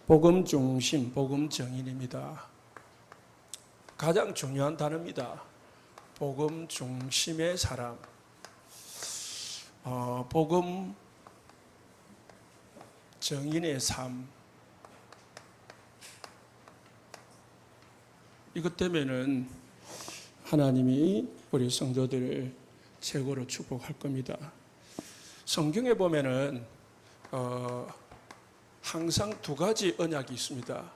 복음 중심, 복음 정인입니다. 가장 중요한 단어입니다. 복음 중심의 사람. 복음 정인의 삶. 이것 때문에는 하나님이 우리 성도들을 최고로 축복할 겁니다. 성경에 보면은 항상 두 가지 언약이 있습니다.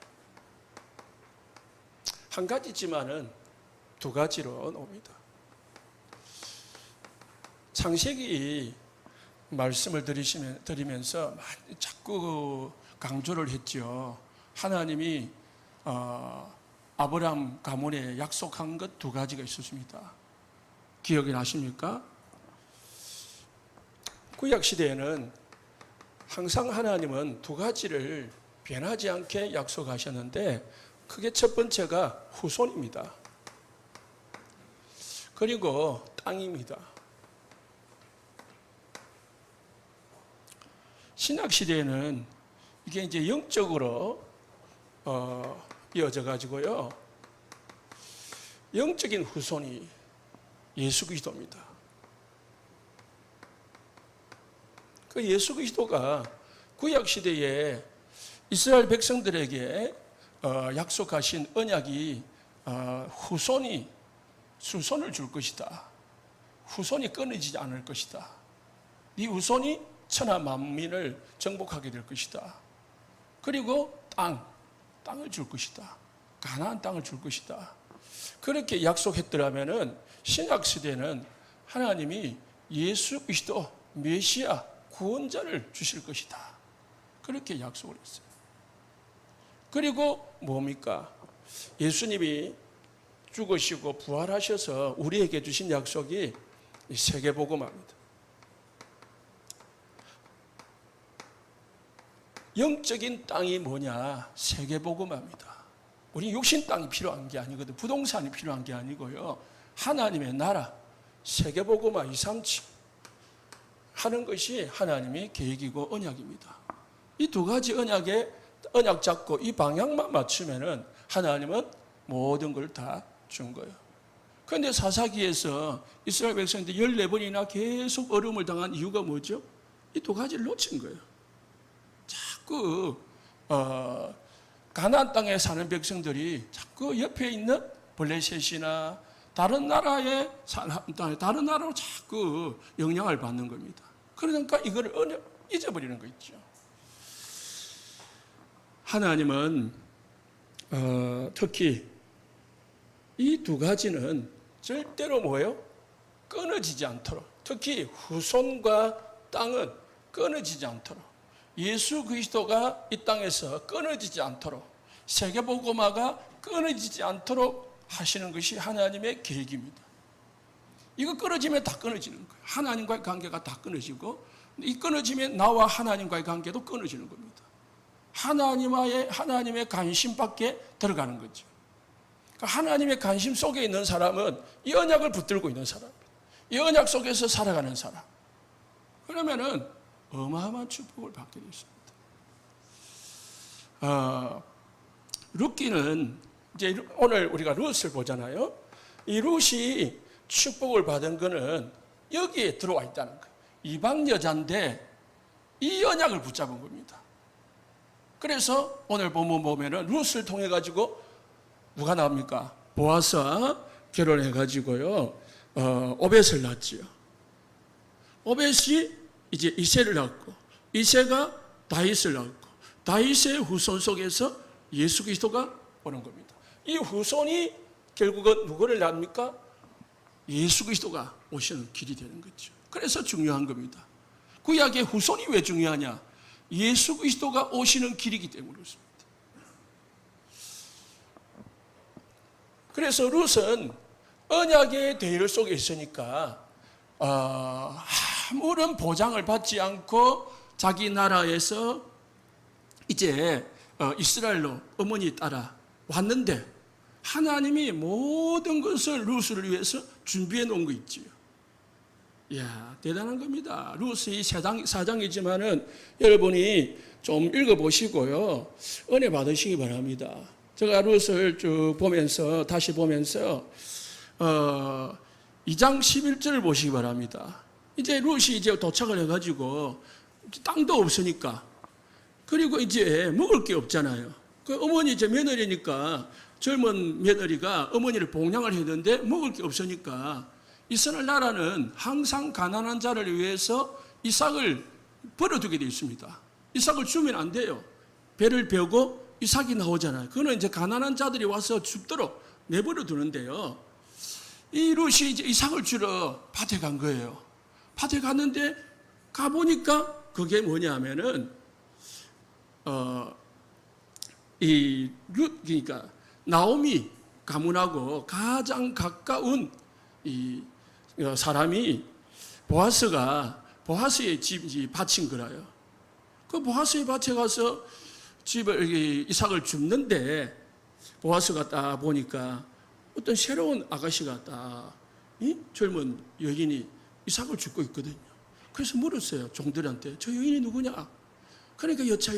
한 가지지만은 두 가지로 나옵니다. 창세기 말씀을 드리면서 자꾸 강조를 했죠. 하나님이 아브라함 가문에 약속한 것 두 가지가 있었습니다. 기억이 나십니까? 구약 시대에는 항상 하나님은 두 가지를 변하지 않게 약속하셨는데 크게 첫 번째가 후손입니다. 그리고 땅입니다. 신약 시대에는 이게 이제 영적으로 이어져 가지고요. 영적인 후손이 예수 그리스도입니다. 그 예수 그리스도가 구약 시대에 이스라엘 백성들에게 약속하신 언약이 후손을 줄 것이다. 후손이 끊어지지 않을 것이다. 네 후손이 천하 만민을 정복하게 될 것이다. 그리고 땅을 줄 것이다. 가나안 땅을 줄 것이다. 그렇게 약속했더라면은 신약 시대는 하나님이 예수 그리스도 메시아 구원자를 주실 것이다. 그렇게 약속을 했어요. 그리고 뭡니까? 예수님이 죽으시고 부활하셔서 우리에게 주신 약속이 세계복음화입니다. 영적인 땅이 뭐냐? 세계복음화입니다. 우리 육신 땅이 필요한 게 아니거든. 부동산이 필요한 게 아니고요. 하나님의 나라, 세계복음화 237 하는 것이 하나님의 계획이고 언약입니다. 이 두 가지 언약 잡고 이 방향만 맞추면은 하나님은 모든 걸 다 준 거예요. 그런데 사사기에서 이스라엘 백성들이 14번이나 계속 어려움을 당한 이유가 뭐죠? 이 두 가지를 놓친 거예요. 자꾸 가나안 땅에 사는 백성들이 자꾸 옆에 있는 블레셋이나 다른 나라로 자꾸 영향을 받는 겁니다. 그러니까 이걸 잊어버리는 거 있죠. 하나님은 특히 이 두 가지는 절대로 뭐예요? 끊어지지 않도록, 특히 후손과 땅은 끊어지지 않도록, 예수 그리스도가 이 땅에서 끊어지지 않도록, 세계복음화가 끊어지지 않도록 하시는 것이 하나님의 계획입니다. 이거 끊어지면 다 끊어지는 거예요. 하나님과의 관계가 다 끊어지고, 이 끊어지면 나와 하나님과의 관계도 끊어지는 겁니다. 하나님의 관심 밖에 들어가는 거죠. 그러니까 하나님의 관심 속에 있는 사람은 이 언약을 붙들고 있는 사람입니다. 이 언약 속에서 살아가는 사람. 그러면은 어마어마한 축복을 받게 되십니다. 룻기는 이제 오늘 우리가 룻을 보잖아요. 이 룻이 축복을 받은 거는 여기에 들어와 있다는 거예요. 이방 여자인데 이 언약을 붙잡은 겁니다. 그래서 오늘 본문 보면은 룻을 통해 가지고 누가 나옵니까? 보아스와 결혼해 가지고요. 오벳을 낳지요. 오벳이 이제 이새를 낳고, 이새가 다윗을 낳고, 다윗의 후손 속에서 예수 그리스도가 오는 겁니다. 이 후손이 결국은 누구를 낳습니까? 예수 그리스도가 오시는 길이 되는 거죠. 그래서 중요한 겁니다. 구약의 후손이 왜 중요하냐? 예수 그리스도가 오시는 길이기 때문에 그렇습니다. 그래서 룻은 언약의 대열 속에 있으니까 아무런 보장을 받지 않고 자기 나라에서 이제 이스라엘로 어머니 따라 왔는데 하나님이 모든 것을 룻을 위해서 준비해 놓은 거 있지요. 이야, 대단한 겁니다. 루스 사장이지만은 여러분이 좀 읽어보시고요. 은혜 받으시기 바랍니다. 제가 루스를 쭉 보면서, 다시 보면서, 2장 11절을 보시기 바랍니다. 이제 룻이 이제 도착을 해가지고, 땅도 없으니까, 그리고 이제 먹을 게 없잖아요. 그 어머니 이제 며느리니까, 젊은 며느리가 어머니를 봉양을 했는데 먹을 게 없으니까, 이스라엘 나라는 항상 가난한 자를 위해서 이삭을 버려두게 되어 있습니다. 이삭을 주면 안 돼요. 배를 베고 이삭이 나오잖아요. 그거는 이제 가난한 자들이 와서 죽도록 내버려 두는데요. 이 룻이 이제 이삭을 주러 밭에 간 거예요. 밭에 갔는데 가보니까 그게 뭐냐면은, 그러니까 나오미 가문하고 가장 가까운 이 사람이 보아스의 집이 밭인 거라요. 그 보아스의 밭에 가서 이삭을 줍는데 보아스가 딱 보니까 어떤 새로운 아가씨가 딱 젊은 여인이 이삭을 줍고 있거든요. 그래서 물었어요. 종들한테 저 여인이 누구냐? 그러니까 여차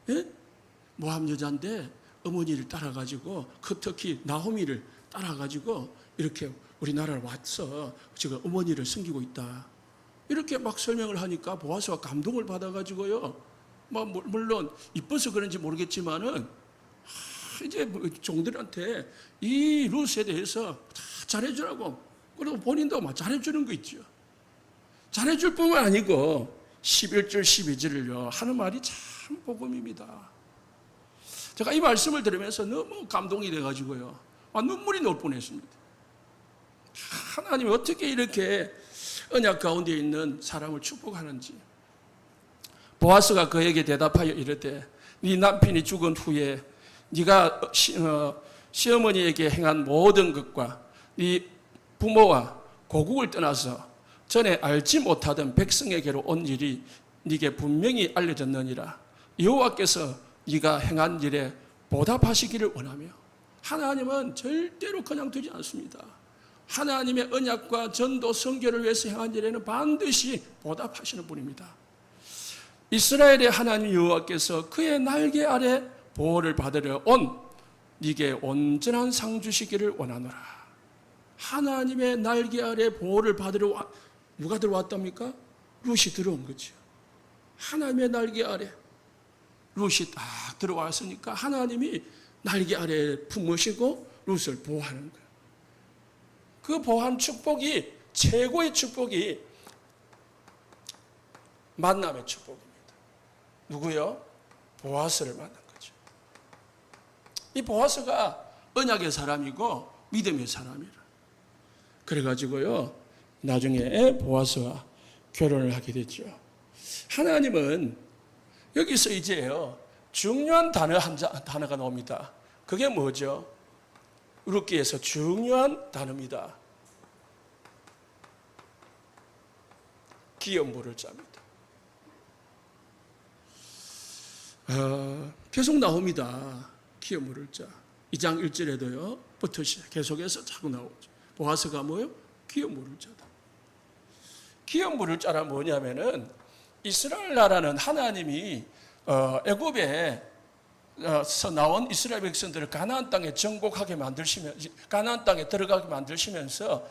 예? 모함 여자인데 어머니를 따라가지고 특히 나호미를 따라가지고 이렇게 우리나라를 왔어. 지금 어머니를 섬기고 있다. 이렇게 막 설명을 하니까 보아스가 감동을 받아가지고요. 물론 이뻐서 그런지 모르겠지만은 이제 종들한테 이 룻에 대해서 다 잘해주라고. 그리고 본인도 막 잘해주는 거 있죠. 잘해줄 뿐만 아니고 11절 12절을요 하는 말이 참 복음입니다. 제가 이 말씀을 들으면서 너무 감동이 돼가지고요 눈물이 나올 뻔했습니다. 하나님이 어떻게 이렇게 언약 가운데 있는 사람을 축복하는지. 보아스가 그에게 대답하여 이르되 네 남편이 죽은 후에 네가 시어머니에게 행한 모든 것과 네 부모와 고국을 떠나서 전에 알지 못하던 백성에게로 온 일이 네게 분명히 알려졌느니라. 여호와께서 네가 행한 일에 보답하시기를 원하며. 하나님은 절대로 그냥 두지 않습니다. 하나님의 언약과 전도 선교를 위해서 행한 일에는 반드시 보답하시는 분입니다. 이스라엘의 하나님 여호와께서 그의 날개 아래 보호를 받으려 온 네게 온전한 상 주시기를 원하노라. 하나님의 날개 아래 보호를 받으러 누가 들어왔답니까? 룻이 들어온 거죠. 하나님의 날개 아래 룻이 딱 들어왔으니까 하나님이 날개 아래 품으시고 룻을 보호하는 거예요. 그 보호한 축복이, 최고의 축복이 만남의 축복입니다. 누구요? 보아스를 만난 거죠. 이 보아스가 언약의 사람이고 믿음의 사람이라. 그래가지고요 나중에 보아스와 결혼을 하게 됐죠. 하나님은 여기서 이제요 중요한 단어가 나옵니다. 그게 뭐죠? 룻기에서 중요한 단어입니다. 기업 물을 자입니다. 계속 나옵니다. 기업 물을 자. 2장 1절에도요 계속해서 자꾸 나오죠. 보아스가 뭐요? 기업 물을 자다. 기업 물을 자란 뭐냐면은 이스라엘 나라는 하나님이 애굽에서 나온 이스라엘 백성들을 가나안 땅에 정복하게 만드시면서, 가나안 땅에 들어가게 만드시면서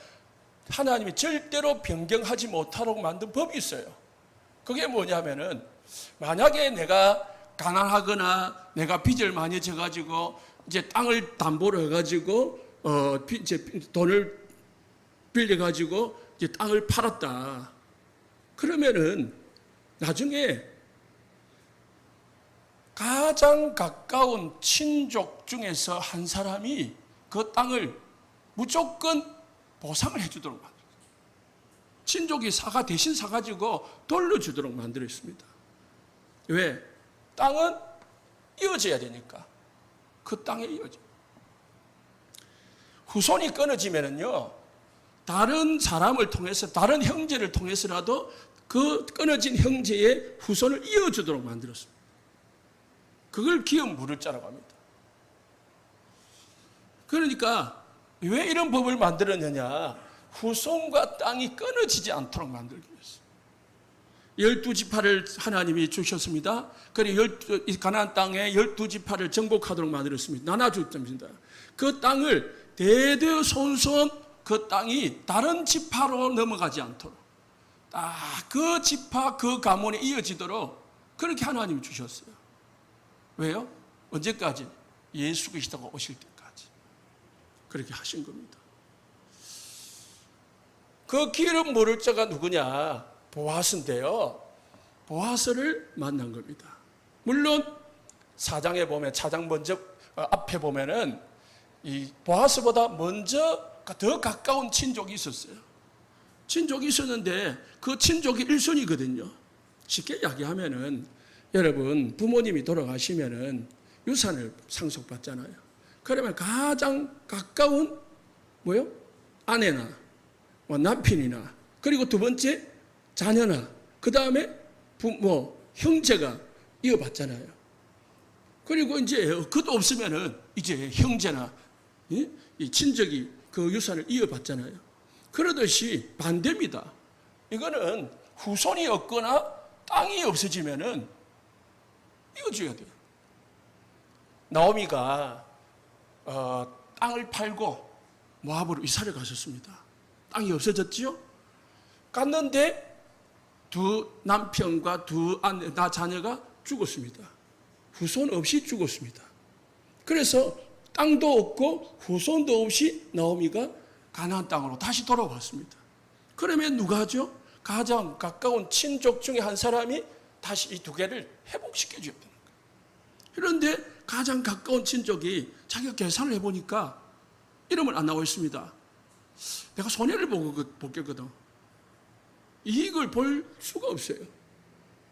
하나님이 절대로 변경하지 못하도록 만든 법이 있어요. 그게 뭐냐면은 만약에 내가 가난하거나 내가 빚을 많이 져가지고 이제 땅을 담보로 해가지고 이제 돈을 빌려가지고 이제 땅을 팔았다. 그러면은 나중에 가장 가까운 친족 중에서 한 사람이 그 땅을 무조건 보상을 해주도록 만들었어요. 친족이 대신 사가지고 돌려주도록 만들었습니다. 왜? 땅은 이어져야 되니까. 그 땅에 이어져. 후손이 끊어지면은요, 다른 사람을 통해서, 다른 형제를 통해서라도 그 끊어진 형제의 후손을 이어주도록 만들었습니다. 그걸 기업 물을 자라고 합니다. 그러니까 왜 이런 법을 만들었느냐? 후손과 땅이 끊어지지 않도록 만들기 위해서 12지파를 하나님이 주셨습니다. 그리고 가나안 땅에 12지파를 정복하도록 만들었습니다. 나눠줬습니다. 그 땅을 대대손손 그 땅이 다른 지파로 넘어가지 않도록 그 지파 그 가문에 이어지도록 그렇게 하나님이 주셨어요. 왜요? 언제까지? 예수 그리스도가 오실 때까지 그렇게 하신 겁니다. 그 기름 부을 자가 누구냐? 보아스인데요. 보아스를 만난 겁니다. 물론 사장에 보면 차장 먼저 앞에 보면은 이 보아스보다 먼저 더 가까운 친족이 있었어요. 친족이 있었는데 그 친족이 1순위거든요. 쉽게 이야기하면은 여러분 부모님이 돌아가시면은 유산을 상속받잖아요. 그러면 가장 가까운 뭐요? 아내나 남편이나 그리고 두 번째 자녀나 그 다음에 형제가 이어받잖아요. 그리고 이제 그것도 없으면은 이제 형제나 이 친족이 그 유산을 이어받잖아요. 그러듯이 반대입니다. 이거는 후손이 없거나 땅이 없어지면은 이어줘야 돼요. 나오미가 땅을 팔고 모압으로 이사를 가셨습니다. 땅이 없어졌지요? 갔는데 두 남편과 두 자녀가 죽었습니다. 후손 없이 죽었습니다. 그래서 땅도 없고 후손도 없이 나오미가 가나안 땅으로 다시 돌아왔습니다. 그러면 누가 하죠? 가장 가까운 친족 중에 한 사람이 다시 이 두 개를 회복시켜줘야 되는 거예요. 그런데 가장 가까운 친족이 자기가 계산을 해보니까 이름은 안 나와 있습니다. 내가 손해를 보고 보겠거든. 이익을 볼 수가 없어요.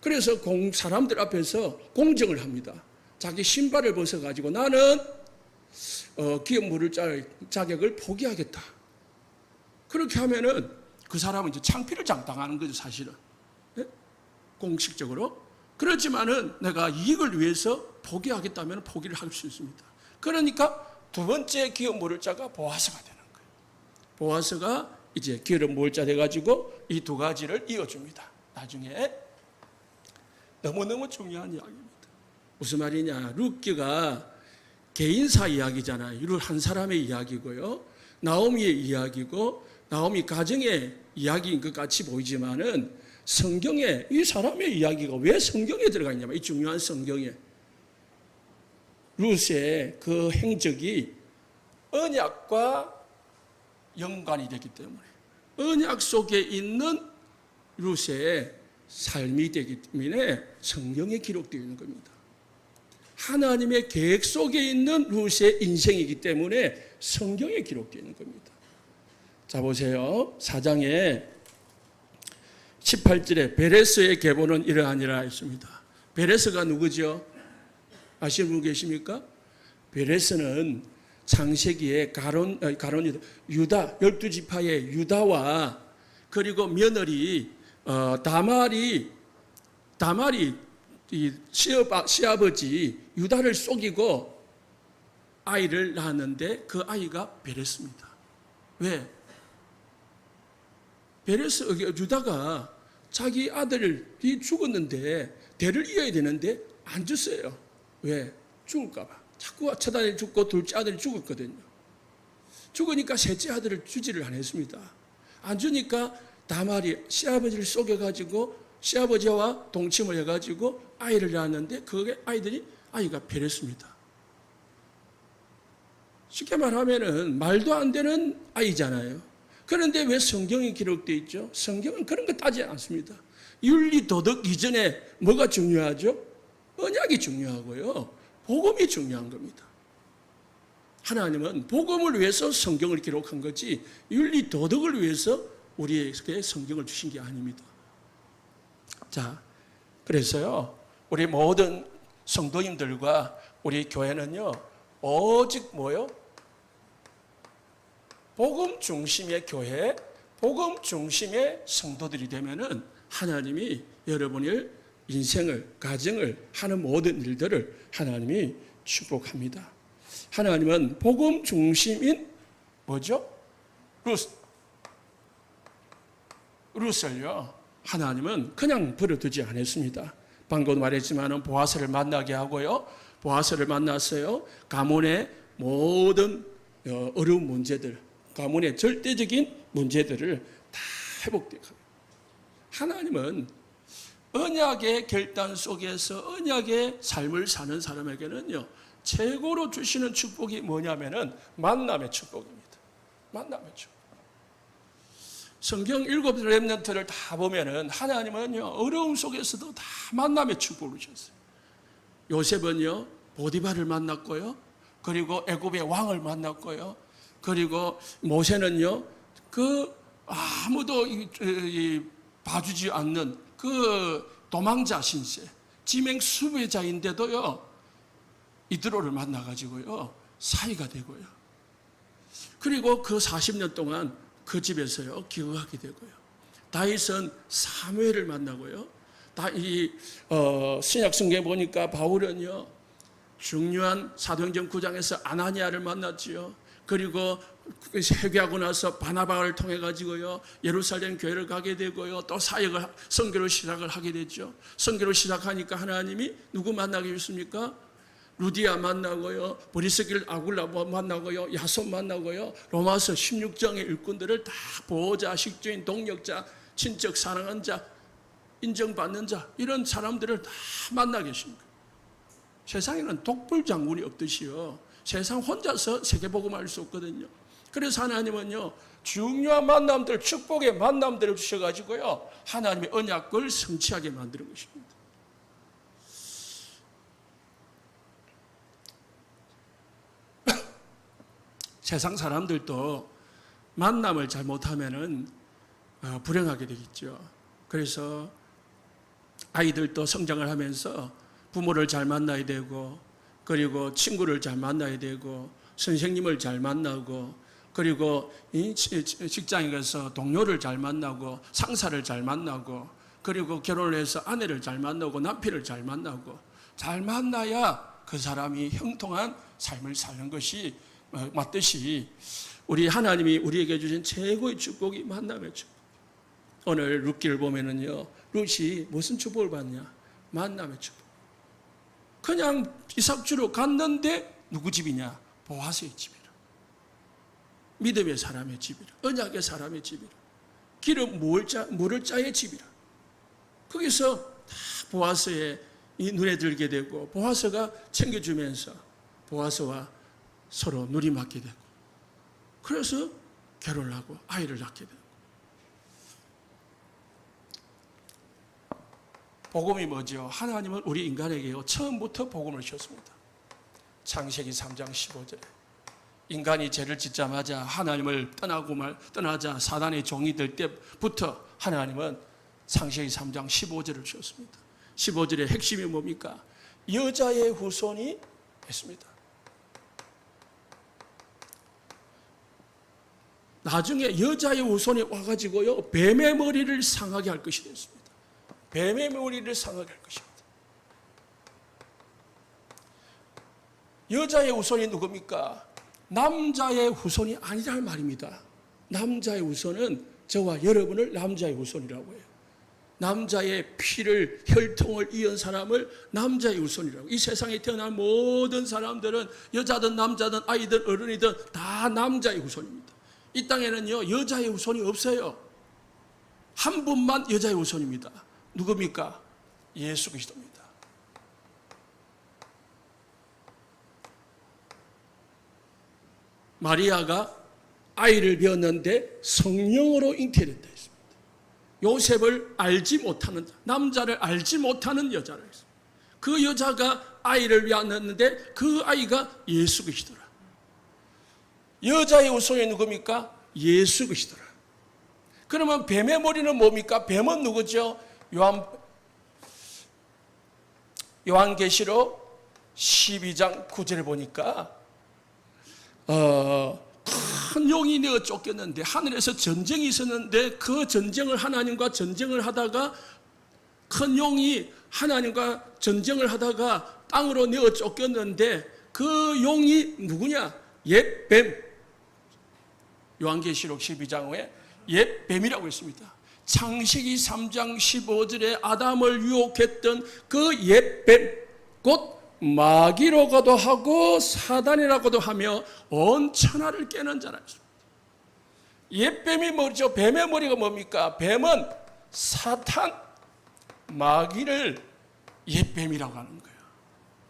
그래서 사람들 앞에서 공정을 합니다. 자기 신발을 벗어가지고 나는 기업 물을 자격을 포기하겠다. 그렇게 하면은 그 사람은 이제 창피를 당하는 거죠, 사실은. 네? 공식적으로. 그렇지만은 내가 이익을 위해서 포기하겠다면 포기를 할 수 있습니다. 그러니까 두 번째 기업 물을 자가 보아스가 되는 거예요. 보아스가 이제 기름 부을 자 돼가지고 이 두 가지를 이어줍니다. 나중에 너무너무 중요한 이야기입니다. 무슨 말이냐? 룻기가 개인사 이야기잖아요. 룻 한 사람의 이야기고요. 나오미의 이야기고 나오미 가정의 이야기인 것 같이 보이지만은 성경에 이 사람의 이야기가 왜 성경에 들어가 있냐면 이 중요한 성경에 룻의 그 행적이 언약과 연관이 되기 때문에 언약 속에 있는 룻의 삶이 되기 때문에 성경에 기록되어 있는 겁니다. 하나님의 계획 속에 있는 룻의 인생이기 때문에 성경에 기록되어 있는 겁니다. 자 보세요. 4장에 18절에 베레스의 계보는 이러하니라 했습니다. 베레스가 누구죠? 아시는 분 계십니까? 베레스는 창세기에 유다 12지파의 유다와 그리고 며느리 다말이 이 시아버지 유다를 속이고 아이를 낳았는데 그 아이가 베레스입니다. 왜? 유다가 자기 아들이 죽었는데 대를 이어야 되는데 안 줬어요. 왜? 죽을까 봐. 자꾸 첫 아들이 죽고 둘째 아들이 죽었거든요. 죽으니까 셋째 아들을 주지를 안 했습니다. 안 주니까 다말이 시아버지를 속여가지고 시아버지와 동침을 해가지고 아이를 낳았는데 그게 아이가 베레스입니다. 쉽게 말하면은 말도 안 되는 아이잖아요. 그런데 왜 성경이 기록되어 있죠? 성경은 그런 거 따지지 않습니다. 윤리 도덕 이전에 뭐가 중요하죠? 언약이 중요하고요. 복음이 중요한 겁니다. 하나님은 복음을 위해서 성경을 기록한 거지 윤리 도덕을 위해서 우리에게 성경을 주신 게 아닙니다. 자, 그래서요. 우리 모든 성도님들과 우리 교회는요. 오직 뭐요? 복음 중심의 교회, 복음 중심의 성도들이 되면은 하나님이 여러분의 인생을, 가정을 하는 모든 일들을 하나님이 축복합니다. 하나님은 복음 중심인 뭐죠? 룻, 룻을요, 하나님은 그냥 버려두지 않았습니다. 방금 말했지만 보아스를 만나게 하고요, 보아스를 만났어요. 가문의 모든 어려운 문제들, 가문의 절대적인 문제들을 다 회복되고, 하나님은 언약의 결단 속에서 언약의 삶을 사는 사람에게는요, 최고로 주시는 축복이 뭐냐면은 만남의 축복입니다. 만남의 축복. 성경 7 렘넌트를 다 보면은 하나님은요, 어려움 속에서도 다 만남의 축복을 주셨어요. 요셉은요, 보디발을 만났고요, 그리고 애굽의 왕을 만났고요, 그리고 모세는요, 그 아무도 봐주지 않는 그 도망자 신세, 지맹 수배자인데도요, 이드로를 만나가지고요, 사이가 되고요. 그리고 그 40년 동안 그 집에서요, 기억하게 되고요. 다윗은 사무엘을 만나고요. 신약 성경에 보니까 바울은요, 중요한 사도행전 9장에서 아나니아를 만났지요. 그리고 회개하고 나서 바나바를 통해 가지고요, 예루살렘 교회를 가게 되고요, 또 사역을, 선교를 시작을 하게 됐죠. 선교를 시작하니까 하나님이 누구 만나게 했습니까? 루디아 만나고요, 브리스길 아굴라 만나고요, 야손 만나고요, 로마서 16장의 일꾼들을 다 보호자, 식주인, 동력자, 친척, 사랑한 자, 인정받는 자, 이런 사람들을 다 만나 계십니다. 세상에는 독불장군이 없듯이요, 세상 혼자서 세계복음 할 수 없거든요. 그래서 하나님은요, 중요한 만남들, 축복의 만남들을 주셔가지고요, 하나님의 언약을 성취하게 만드는 것입니다. 세상 사람들도 만남을 잘못하면은 불행하게 되겠죠. 그래서 아이들도 성장을 하면서 부모를 잘 만나야 되고, 그리고 친구를 잘 만나야 되고, 선생님을 잘 만나고, 그리고 직장에 가서 동료를 잘 만나고, 상사를 잘 만나고, 그리고 결혼을 해서 아내를 잘 만나고, 남편을 잘 만나고, 잘 만나야 그 사람이 형통한 삶을 사는 것이 맞듯이, 우리 하나님이 우리에게 주신 최고의 축복이 만남의 축복. 오늘 룻기를 보면은요, 룻이 무슨 축복을 받냐? 만남의 축복. 그냥 이삭주로 갔는데 누구 집이냐? 보아스의 집이라. 믿음의 사람의 집이라. 언약의 사람의 집이라. 기름 물을 자의 집이라. 거기서 다 보아스의 눈에 들게 되고, 보아스가 챙겨주면서 보아스와 서로 눈이 맞게 되고, 그래서 결혼을 하고 아이를 낳게 되고. 복음이 뭐죠? 하나님은 우리 인간에게요, 처음부터 복음을 주셨습니다. 창세기 3장 15절에 인간이 죄를 짓자마자 하나님을 떠나자 사단의 종이 될 때부터 하나님은 창세기 3장 15절을 주셨습니다. 15절의 핵심이 뭡니까? 여자의 후손이 했습니다. 나중에 여자의 후손이 와가지고요, 뱀의 머리를 상하게 할 것이 됐습니다. 뱀의 머리를 상하게 할 것입니다. 여자의 후손이 누굽니까? 남자의 후손이 아니란 말입니다. 남자의 후손은 저와 여러분을 남자의 후손이라고 해요. 남자의 피를, 혈통을 이은 사람을 남자의 후손이라고. 이 세상에 태어난 모든 사람들은 여자든 남자든 아이든 어른이든 다 남자의 후손입니다. 이 땅에는요, 여자의 후손이 없어요. 한 분만 여자의 후손입니다. 누굽니까? 예수 그리스도입니다. 마리아가 아이를 배웠는데 성령으로 잉태된다 했습니다. 요셉을 알지 못하는, 남자를 알지 못하는 여자라 했습니다. 그 여자가 아이를 낳았는데 그 아이가 예수 그리스도라. 여자의 후손이 누굽니까? 예수 그리스도라. 그러면 뱀의 머리는 뭡니까? 뱀은 누구죠? 요한계시록 12장 9절에 보니까 큰 용이 내어 쫓겼는데, 하늘에서 전쟁이 있었는데 그 전쟁을, 하나님과 전쟁을 하다가, 큰 용이 하나님과 전쟁을 하다가 땅으로 내어 쫓겼는데 그 용이 누구냐? 옛뱀. 요한계시록 12장에 옛뱀이라고 했습니다. 창세기 3장 15절에 아담을 유혹했던 그 옛뱀, 곧 마귀라고도 하고 사단이라고도 하며 온 천하를 깨는 자라. 옛뱀이 뭐죠? 뱀의 머리가 뭡니까? 뱀은 사탄, 마귀를 옛뱀이라고 하는 거예요.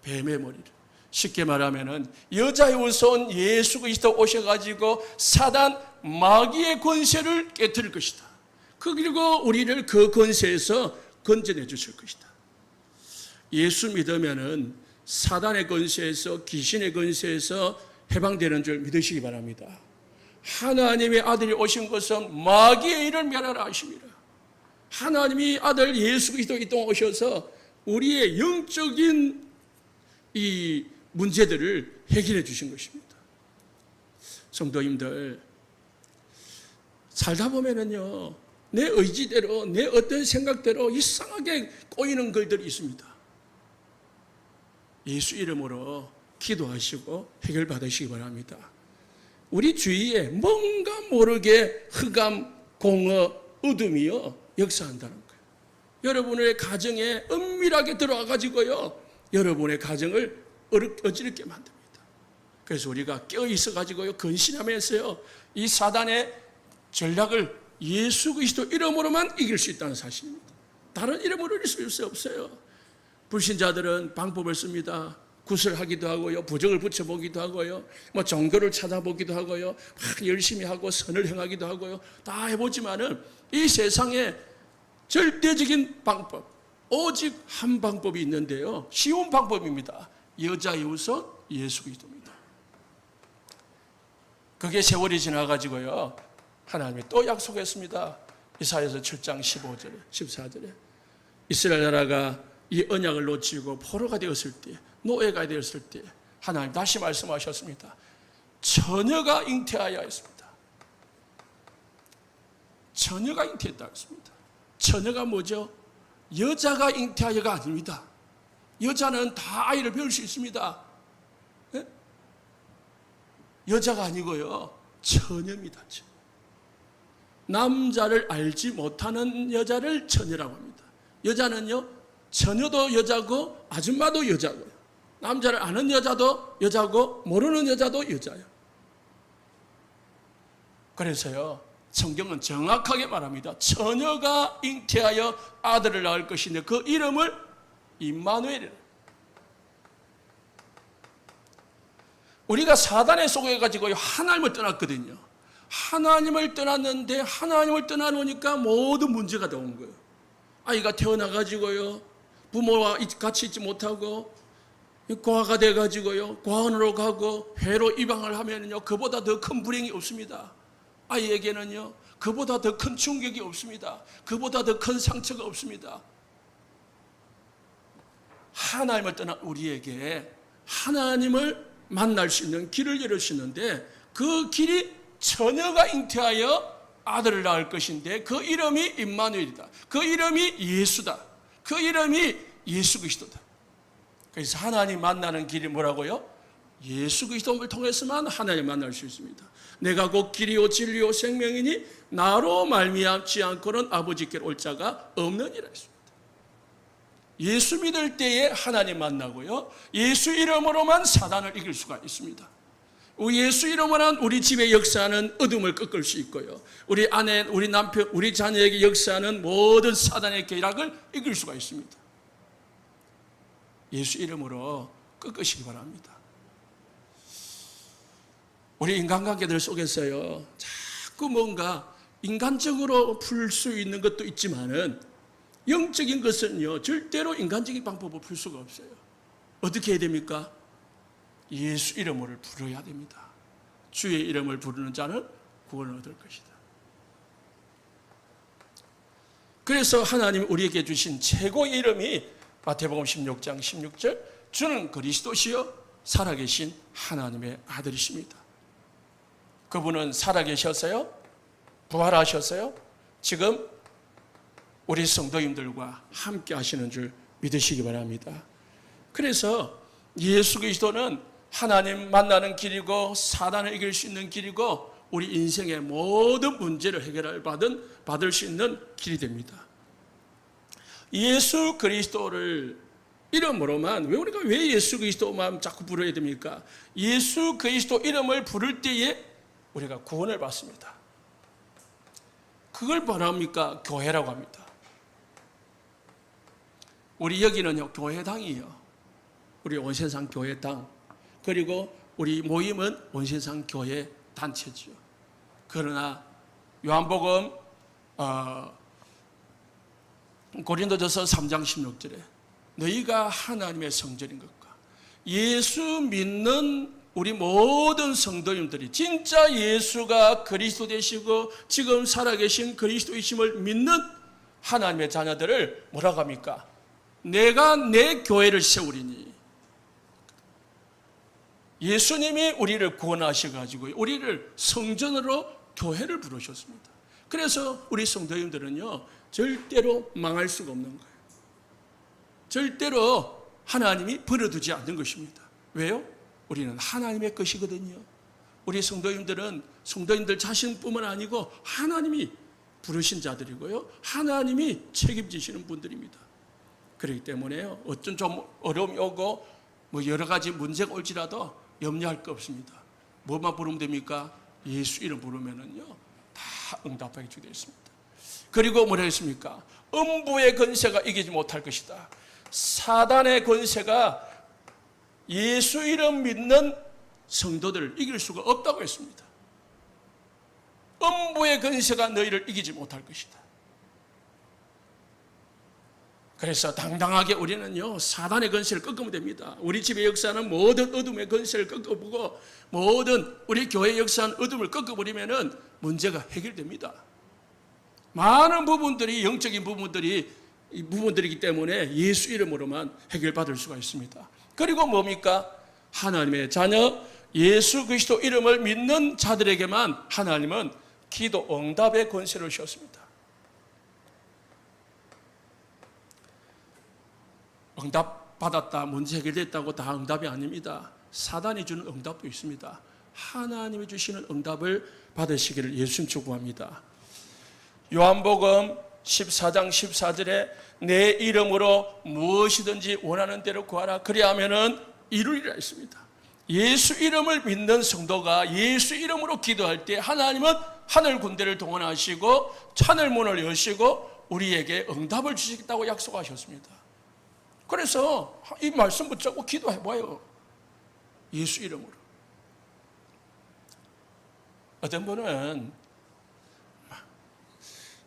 뱀의 머리를. 쉽게 말하면은 여자의 우선 예수 그리스도 오셔가지고 사단, 마귀의 권세를 깨뜨릴 것이다. 그리고 우리를 그 권세에서 건져내 주실 것이다. 예수 믿으면은 사단의 권세에서, 귀신의 권세에서 해방되는 줄 믿으시기 바랍니다. 하나님의 아들이 오신 것은 마귀의 일을 멸하라 하십니다. 하나님이 아들 예수 그리스도 이 땅에 오셔서 우리의 영적인 이 문제들을 해결해 주신 것입니다. 성도님들, 살다 보면은요, 내 의지대로, 내 어떤 생각대로 이상하게 꼬이는 글들이 있습니다. 예수 이름으로 기도하시고 해결받으시기 바랍니다. 우리 주위에 뭔가 모르게 흑암, 공허, 어둠이요 역사한다는 거예요. 여러분의 가정에 은밀하게 들어와 가지고요 여러분의 가정을 어지럽게 만듭니다. 그래서 우리가 깨어 있어 가지고요 근신하면서요 이 사단의 전략을 예수 그리스도 이름으로만 이길 수 있다는 사실입니다. 다른 이름으로 이길 수 없어요. 불신자들은 방법을 씁니다. 구슬하기도 하고요, 부적을 붙여보기도 하고요, 뭐 종교를 찾아보기도 하고요, 막 열심히 하고 선을 행하기도 하고요, 다 해보지만은 이 세상에 절대적인 방법, 오직 한 방법이 있는데요, 쉬운 방법입니다. 여자의 우선 예수 그리스도입니다. 그게 세월이 지나가지고요, 하나님이 또 약속했습니다. 이사야서 7장 15절에, 14절에 이스라엘 나라가 이 언약을 놓치고 포로가 되었을 때, 노예가 되었을 때 하나님 다시 말씀하셨습니다. 처녀가 잉태하여 했습니다. 처녀가 잉태했다 했습니다. 처녀가 뭐죠? 여자가 잉태하여가 아닙니다. 여자는 다 아이를 배울 수 있습니다. 네? 여자가 아니고요, 처녀입니다. 남자를 알지 못하는 여자를 처녀라고 합니다. 여자는요, 처녀도 여자고 아줌마도 여자고요. 남자를 아는 여자도 여자고 모르는 여자도 여자예요. 그래서요, 성경은 정확하게 말합니다. 처녀가 잉태하여 아들을 낳을 것인데 그 이름을 임마누엘이라. 우리가 사단에 속여가지고 하나님을 떠났거든요. 하나님을 떠났는데 하나님을 떠나놓으니까 모든 문제가 나온 거예요. 아이가 태어나가지고요, 부모와 같이 있지 못하고 고아가 돼가지고요, 고아원으로 가고 회로 입양을 하면요, 그보다 더 큰 불행이 없습니다. 아이에게는요, 그보다 더 큰 충격이 없습니다. 그보다 더 큰 상처가 없습니다. 하나님을 떠난 우리에게 하나님을 만날 수 있는 길을 열어주시는데 그 길이 처녀가 잉태하여 아들을 낳을 것인데 그 이름이 임마누엘이다. 그 이름이 예수다. 그 이름이 예수 그리스도다. 그래서 하나님 만나는 길이 뭐라고요? 예수 그리스도를 통해서만 하나님 만날 수 있습니다. 내가 곧 길이요 진리요 생명이니 나로 말미암지 않고는 아버지께로 올 자가 없느니라 했습니다. 예수 믿을 때에 하나님 만나고요, 예수 이름으로만 사단을 이길 수가 있습니다. 예수 이름으로만 우리 집에 역사하는 어둠을 꺾을 수 있고요, 우리 아내, 우리 남편, 우리 자녀에게 역사하는 모든 사단의 계략을 이길 수가 있습니다. 예수 이름으로 꺾으시기 바랍니다. 우리 인간관계들 속에서요, 자꾸 뭔가 인간적으로 풀 수 있는 것도 있지만은 영적인 것은요, 절대로 인간적인 방법으로 풀 수가 없어요. 어떻게 해야 됩니까? 예수 이름을 부르어야 됩니다. 주의 이름을 부르는 자는 구원을 얻을 것이다. 그래서 하나님 우리에게 주신 최고의 이름이 마태복음 16장 16절, 주는 그리스도시요 살아계신 하나님의 아들이십니다. 그분은 살아계셨어요? 부활하셨어요? 지금 우리 성도님들과 함께 하시는 줄 믿으시기 바랍니다. 그래서 예수 그리스도는 하나님 만나는 길이고 사단을 이길 수 있는 길이고 우리 인생의 모든 문제를 받을 수 있는 길이 됩니다. 예수 그리스도를 이름으로만, 우리가 왜 예수 그리스도만 자꾸 부르어야 됩니까? 예수 그리스도 이름을 부를 때에 우리가 구원을 받습니다. 그걸 뭐라 합니까? 교회라고 합니다. 우리 여기는요, 교회당이에요. 우리 온세상 교회당. 그리고 우리 모임은 온세상 교회 단체지요. 그러나 요한복음 고린도전서 3장 16절에 너희가 하나님의 성전인 것과 예수 믿는 우리 모든 성도님들이 진짜 예수가 그리스도 되시고 지금 살아계신 그리스도이심을 믿는 하나님의 자녀들을 뭐라고 합니까? 내가 내 교회를 세우리니. 예수님이 우리를 구원하셔가지고 우리를 성전으로 교회를 부르셨습니다. 그래서 우리 성도님들은요, 절대로 망할 수가 없는 거예요. 절대로 하나님이 버려두지 않는 것입니다. 왜요? 우리는 하나님의 것이거든요. 우리 성도님들 자신뿐만 아니고 하나님이 부르신 자들이고요, 하나님이 책임지시는 분들입니다. 그렇기 때문에요, 어떤 좀 어려움이 오고 뭐 여러 가지 문제가 올지라도 염려할 거 없습니다. 뭐만 부르면 됩니까? 예수 이름 부르면은요, 다 응답하게 주되어 있습니다. 그리고 뭐라 했습니까? 음부의 권세가 이기지 못할 것이다. 사단의 권세가 예수 이름 믿는 성도들을 이길 수가 없다고 했습니다. 음부의 권세가 너희를 이기지 못할 것이다. 그래서 당당하게 우리는요, 사단의 권세를 꺾으면 됩니다. 우리 집의 역사는 모든 어둠의 권세를 꺾어보고 모든 우리 교회 역사는 어둠을 꺾어버리면은 문제가 해결됩니다. 많은 부분들이 영적인 부분들이기 때문에 예수 이름으로만 해결받을 수가 있습니다. 그리고 뭡니까? 하나님의 자녀 예수 그리스도 이름을 믿는 자들에게만 하나님은 기도 응답의 권세를 주셨습니다. 응답 받았다, 문제 해결됐다고 다 응답이 아닙니다. 사단이 주는 응답도 있습니다. 하나님이 주시는 응답을 받으시기를 예수님 축복합니다. 요한복음 14장 14절에 내 이름으로 무엇이든지 원하는 대로 구하라 그리하면은 이루리라 했습니다. 예수 이름을 믿는 성도가 예수 이름으로 기도할 때 하나님은 하늘 군대를 동원하시고 하늘 문을 여시고 우리에게 응답을 주시겠다고 약속하셨습니다. 그래서 이 말씀 붙잡고 기도해봐요. 예수 이름으로. 어떤 분은